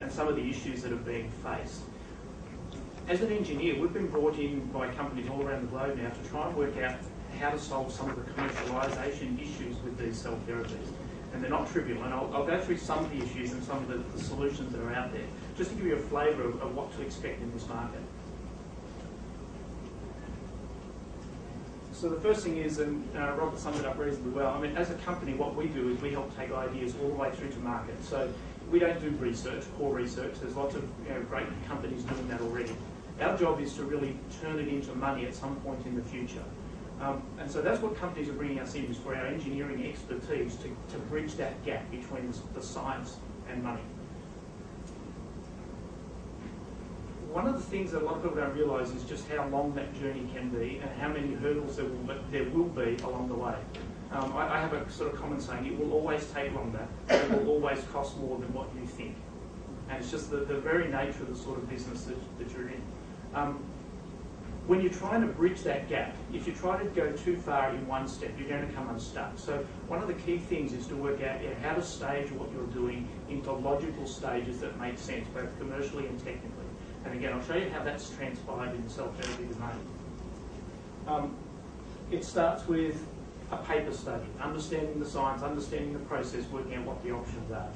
and some of the issues that are being faced. As an engineer, we've been brought in by companies all around the globe now to try and work out how to solve some of the commercialisation issues with these cell therapies. And they're not trivial, and I'll go through some of the issues and some of the solutions that are out there, just to give you a flavour of what to expect in this market. So the first thing is, and Robert summed it up reasonably well, I mean, as a company, what we do is we help take ideas all the way through to market. So we don't do research, core research. There's lots of great companies doing that already. Our job is to really turn it into money at some point in the future. And so that's what companies are bringing us in, is for our engineering expertise to bridge that gap between the science and money. One of the things that a lot of people don't realise is just how long that journey can be and how many hurdles there will be along the way. I have a sort of common saying: it will always take longer, it will always cost more than what you think. And it's just the very nature of the sort of business that you're in. When you're trying to bridge that gap, if you try to go too far in one step, you're going to come unstuck. So one of the key things is to work out how to stage what you're doing into logical stages that make sense, both commercially and technically. And again, I'll show you how that's transpired in the cell therapy domain. It starts with a paper study, understanding the science, understanding the process, working out what the options are.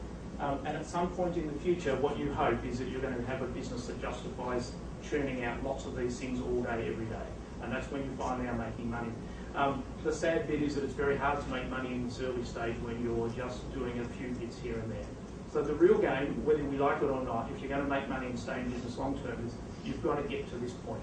And at some point in the future, what you hope is that you're going to have a business that justifies churning out lots of these things all day, every day. And that's when you finally are making money. The sad bit is that it's very hard to make money in this early stage when you're just doing a few bits here and there. So the real game, whether we like it or not, if you're going to make money and stay in business long term, is you've got to get to this point.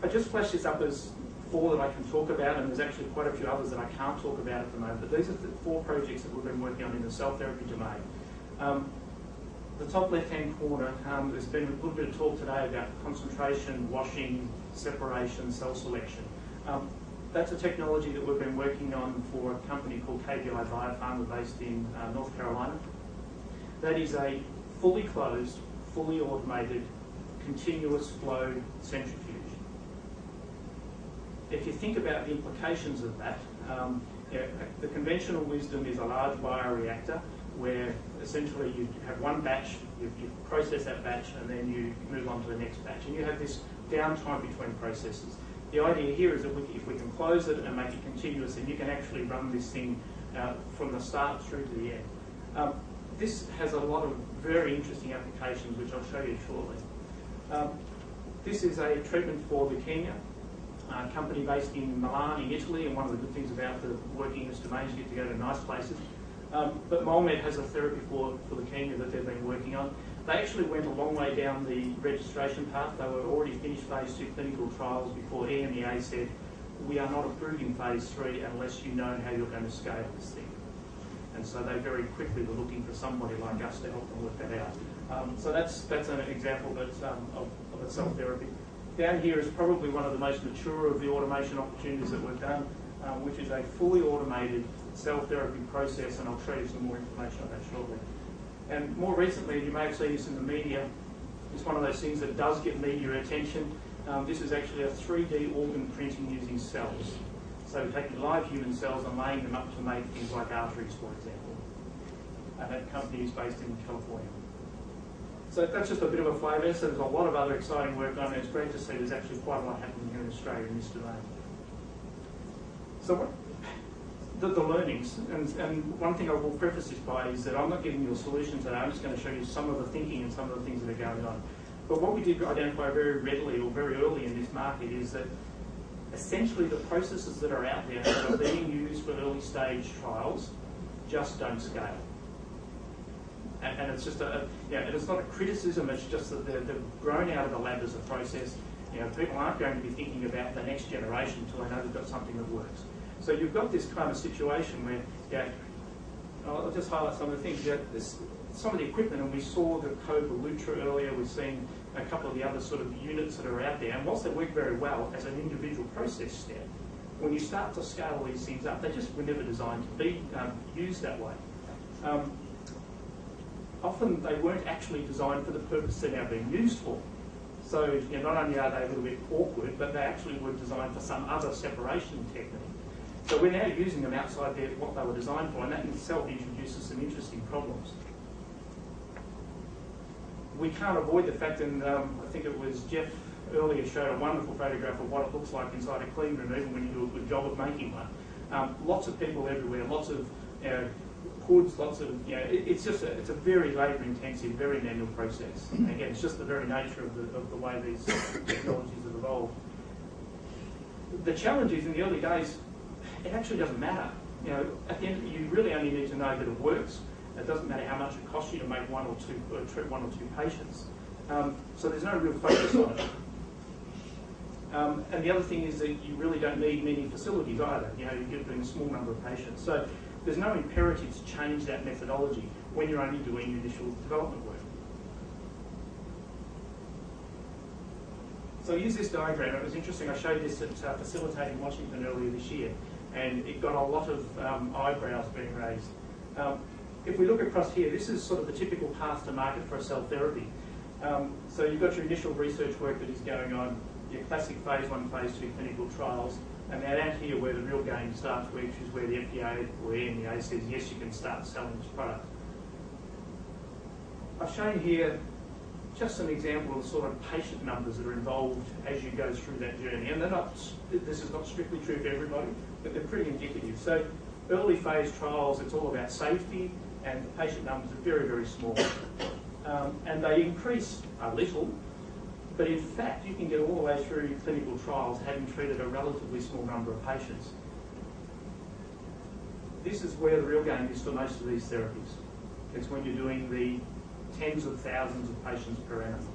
I just flashed this up as 4 that I can talk about, and there's actually quite a few others that I can't talk about at the moment, but these are the 4 projects that we've been working on in the cell therapy domain. The top left-hand corner, there's been a little bit of talk today about concentration, washing, separation, cell selection. That's a technology that we've been working on for a company called KBI Biopharma based in North Carolina. That is a fully closed, fully automated, continuous flow centrifuge. If you think about the implications of that, the conventional wisdom is a large bioreactor where essentially you have one batch, you process that batch, and then you move on to the next batch. And you have this downtime between processes. The idea here is that if we can close it and make it continuous, then you can actually run this thing from the start through to the end. This has a lot of very interesting applications, which I'll show you shortly. This is a treatment for leukemia. A company based in Milan in Italy, and one of the good things about working in this domain is you get to go to nice places. But MolMed has a therapy for leukemia that they've been working on. They actually went a long way down the registration path. They were already finished phase 2 clinical trials before EMEA said, we are not approving phase 3 unless you know how you're going to scale this thing. And so they very quickly were looking for somebody like us to help them work that out. So that's an example of a cell therapy. Down here is probably one of the most mature of the automation opportunities that we've done, which is a fully automated cell therapy process, and I'll show you some more information on that shortly. And more recently, you may have seen this in the media, it's one of those things that does get media attention. This is actually a 3D organ printing using cells. So taking live human cells and laying them up to make things like arteries, for example. And that company is based in California. So that's just a bit of a flavour. So there's a lot of other exciting work on it. It's great to see there's actually quite a lot happening here in Australia in this domain. So the learnings, and one thing I will preface this by is that I'm not giving you a solution today. I'm just going to show you some of the thinking and some of the things that are going on. But what we did identify very readily or very early in this market is that essentially the processes that are out there that are being used for early stage trials just don't scale. And it's just and it's not a criticism, it's just that they've grown out of the lab as a process. People aren't going to be thinking about the next generation until they know they've got something that works. So you've got this kind of situation where, I'll just highlight some of the things. Some of the equipment, and we saw the Cobra Lutra earlier, we've seen a couple of the other sort of units that are out there, and whilst they work very well as an individual process step, when you start to scale these things up, they just were never designed to be used that way. Often they weren't actually designed for the purpose they're now being used for. So not only are they a little bit awkward, but they actually were designed for some other separation technique. So we're now using them outside what they were designed for, and that in itself introduces some interesting problems. We can't avoid the fact, and I think it was Jeff earlier showed a wonderful photograph of what it looks like inside a clean room, even when you do a good job of making one. Lots of people everywhere, lots of hoods, lots of, it's a very labour-intensive, very manual process. And again, it's just the very nature of the way these technologies have evolved. The challenge is, in the early days, it actually doesn't matter. At the end, you really only need to know that it works. It doesn't matter how much it costs you to make one or two patients. So there's no real focus on it. And the other thing is that you really don't need many facilities either. You're doing a small number of patients. So there's no imperative to change that methodology when you're only doing initial development work. So I use this diagram. It was interesting. I showed this at Facilitate in Washington earlier this year, and it got a lot of eyebrows being raised. If we look across here, this is sort of the typical path to market for a cell therapy. So you've got your initial research work that is going on, your classic phase 1, phase 2 clinical trials, and then out here where the real game starts, which is where the FDA or EMEA says, yes, you can start selling this product. I've shown here just an example of the sort of patient numbers that are involved as you go through that journey. And this is not strictly true for everybody, but they're pretty indicative. So early phase trials, it's all about safety, and the patient numbers are very, very small. And they increase a little, but in fact, you can get all the way through clinical trials having treated a relatively small number of patients. This is where the real game is for most of these therapies. It's when you're doing the tens of thousands of patients per annum.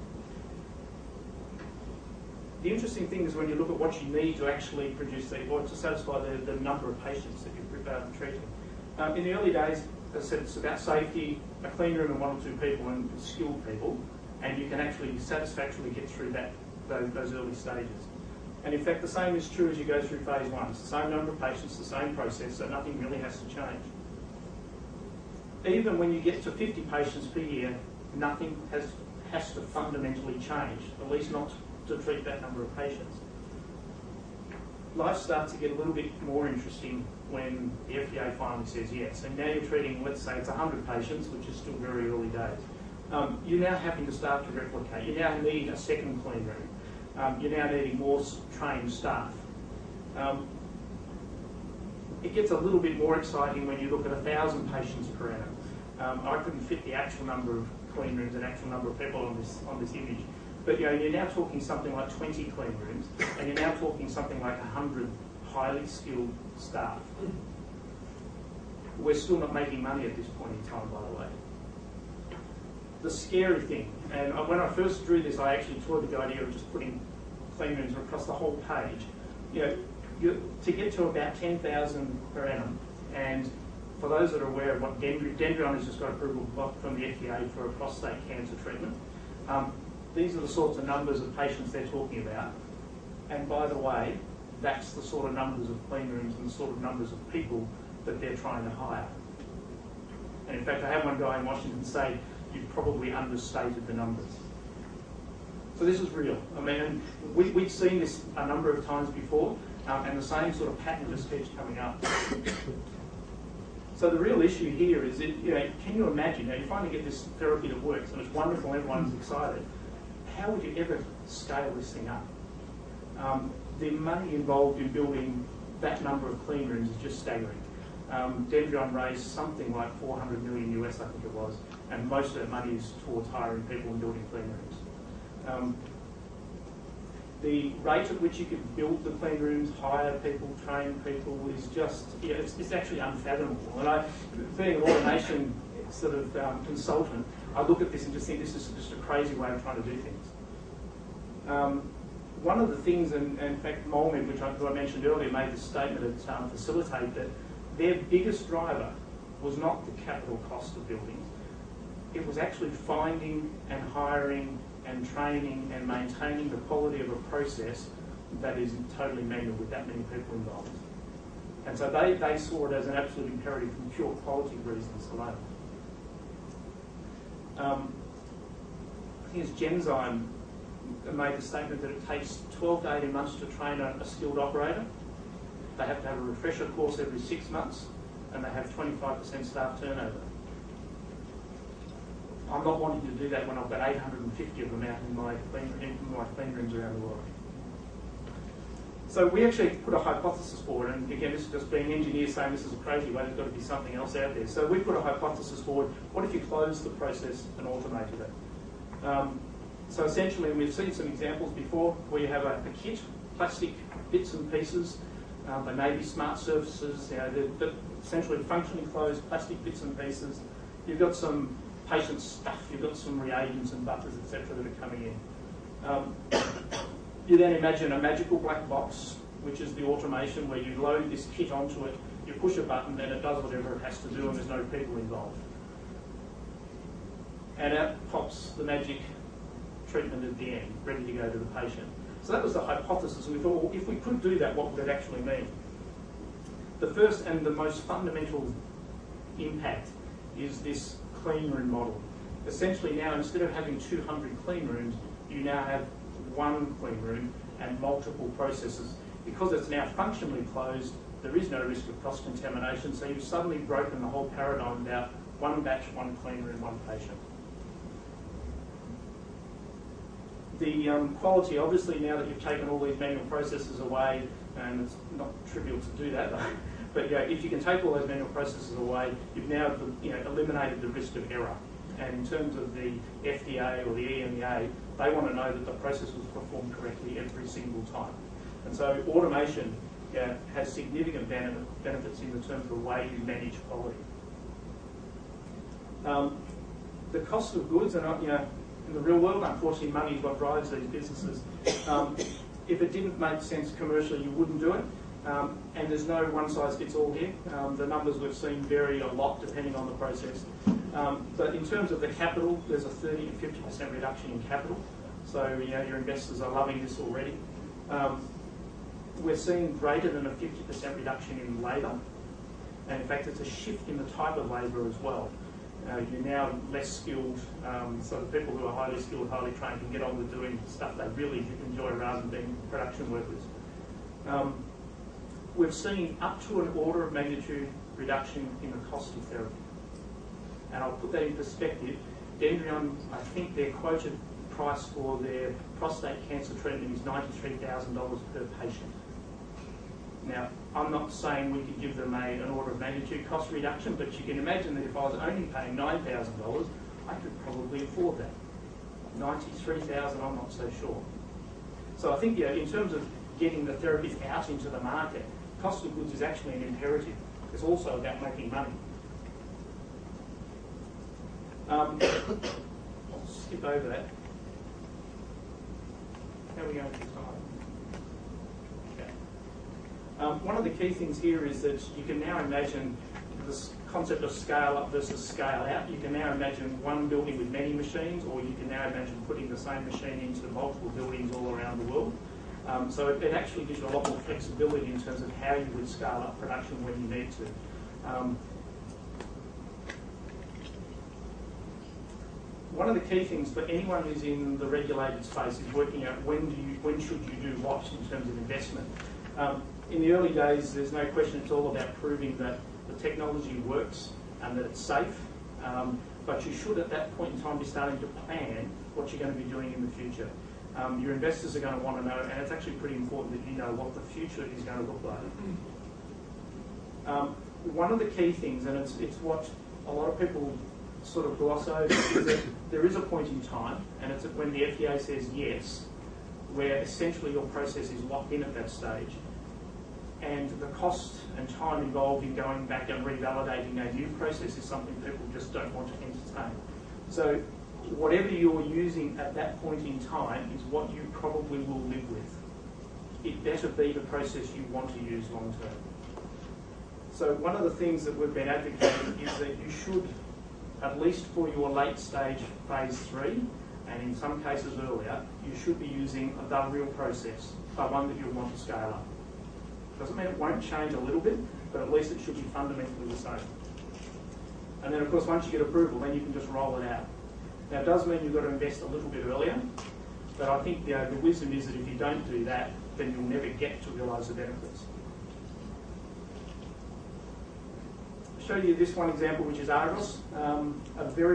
The interesting thing is when you look at what you need to actually produce or to satisfy the number of patients that you're treating. In the early days, as I said, it's about safety, a clean room and 1 or 2 people and skilled people, and you can actually satisfactorily get through those early stages. And in fact, the same is true as you go through phase 1. It's the same number of patients, the same process, so nothing really has to change. Even when you get to 50 patients per year, nothing has to fundamentally change, at least not to treat that number of patients. Life starts to get a little bit more interesting when the FDA finally says yes. And now you're treating, let's say it's 100 patients, which is still very early days. You're now having to start to replicate. You now need a second clean room. You're now needing more trained staff. It gets a little bit more exciting when you look at 1,000 patients per annum. I couldn't fit the actual number of clean rooms and actual number of people on this image. But you're now talking something like 20 clean rooms, and you're now talking something like 100 highly skilled staff. We're still not making money at this point in time, by the way. The scary thing, and when I first drew this, I actually toyed with the idea of just putting clean rooms across the whole page. To get to about 10,000 per annum, and for those that are aware of what Dendreon has just got approval from the FDA for a prostate cancer treatment, these are the sorts of numbers of patients they're talking about. And by the way, that's the sort of numbers of clean rooms and the sort of numbers of people that they're trying to hire. And in fact, I had one guy in Washington say, you've probably understated the numbers. So this is real. I mean, we've seen this a number of times before, and the same sort of pattern just keeps coming up. So the real issue here is that, can you imagine, you finally get this therapy that works, and it's wonderful, everyone's excited. How would you ever scale this thing up? The money involved in building that number of clean rooms is just staggering. Dendreon raised something like 400 million US, I think it was, and most of that money is towards hiring people and building clean rooms. The rate at which you could build the clean rooms, hire people, train people is just, it's actually unfathomable. And being an automation sort of consultant, I look at this and just think this is just a crazy way of trying to do things. One of the things, and in fact Molmed, which I mentioned earlier, made this statement at Facilitate, that their biggest driver was not the capital cost of buildings. It was actually finding and hiring and training and maintaining the quality of a process that is totally manual with that many people involved. And so they saw it as an absolute imperative from pure quality reasons alone. I think it's Genzyme made the statement that it takes 12 to 18 months to train a skilled operator. they have to have a refresher course every 6 months, and they have 25% staff turnover. I'm not wanting to do that when I've got 850 of them out in my clean rooms around the world. So we actually put a hypothesis forward, and again, this is just being engineers saying this is a crazy way, there's got to be something else out there. So we put a hypothesis forward, what if you closed the process and automated it? So essentially, we've seen some examples before where you have a kit, plastic bits and pieces, they may be smart surfaces, you know, they're essentially functionally closed plastic bits and pieces. You've got some patient stuff, you've got some reagents and buffers, etc. that are coming in. You then imagine a magical black box, which is the automation where you load this kit onto it, you push a button and it does whatever it has to do and there's no people involved. And out pops the magic treatment at the end, ready to go to the patient. So that was the hypothesis, and we thought, well, if we could do that, what would it actually mean? The first and the most fundamental impact is this clean room model. Essentially now, instead of having 200 clean rooms, you now have one clean room and multiple processes. Because it's now functionally closed, there is no risk of cross-contamination, so you've suddenly broken the whole paradigm about one batch, one clean room, one patient. The quality, obviously, now that you've taken all these manual processes away, and it's not trivial to do that, but yeah, if you can take all those manual processes away, you've now eliminated the risk of error. And in terms of the FDA or the EMEA, they want to know that the process was performed correctly every single time. And so automation has significant benefits in the terms of the way you manage quality. The cost of goods, and in the real world, unfortunately, money is what drives these businesses. If it didn't make sense commercially, you wouldn't do it. And there's no one-size-fits-all here. The numbers we've seen vary a lot depending on the process. But in terms of the capital, there's a 30 to 50% reduction in capital. So your investors are loving this already. We're seeing greater than a 50% reduction in labour. And in fact, it's a shift in the type of labour as well. You're now less skilled, so the people who are highly skilled, highly trained can get on with doing stuff they really enjoy rather than being production workers. We've seen up to an order of magnitude reduction in the cost of therapy. And I'll put that in perspective. Dendreon, I think their quoted price for their prostate cancer treatment is $93,000 per patient. Now, I'm not saying we could give them an order of magnitude cost reduction, but you can imagine that if I was only paying $9,000, I could probably afford that. $93,000, I'm not so sure. So I think, in terms of getting the therapies out into the market, cost of goods is actually an imperative. It's also about making money. I'll skip over that. How are we going to time? Okay. One of the key things here is that you can now imagine this concept of scale up versus scale out. You can now imagine one building with many machines, or you can now imagine putting the same machine into multiple buildings all around the world. So it actually gives you a lot more flexibility in terms of how you would scale up production when you need to. One of the key things for anyone who's in the regulated space is working out when should you do what in terms of investment. In the early days, there's no question it's all about proving that the technology works and that it's safe. But you should, at that point in time, be starting to plan what you're going to be doing in the future. Your investors are going to want to know, and it's actually pretty important that you know what the future is going to look like. One of the key things, and it's what a lot of people sort of gloss over, is that there is a point in time, and it's when the FDA says yes, where essentially your process is locked in at that stage, and the cost and time involved in going back and revalidating a new process is something people just don't want to entertain. So whatever you're using at that point in time is what you probably will live with. It better be the process you want to use long term. So one of the things that we've been advocating is that you should, at least for your late stage phase 3, and in some cases earlier, you should be using the real process, the one that you want to scale up. Doesn't mean it won't change a little bit, but at least it should be fundamentally the same. And then of course once you get approval, then you can just roll it out. Now it does mean you've got to invest a little bit earlier, but I think the wisdom is that if you don't do that, then you'll never get to realise the benefits. show you this one example, which is Argos, a very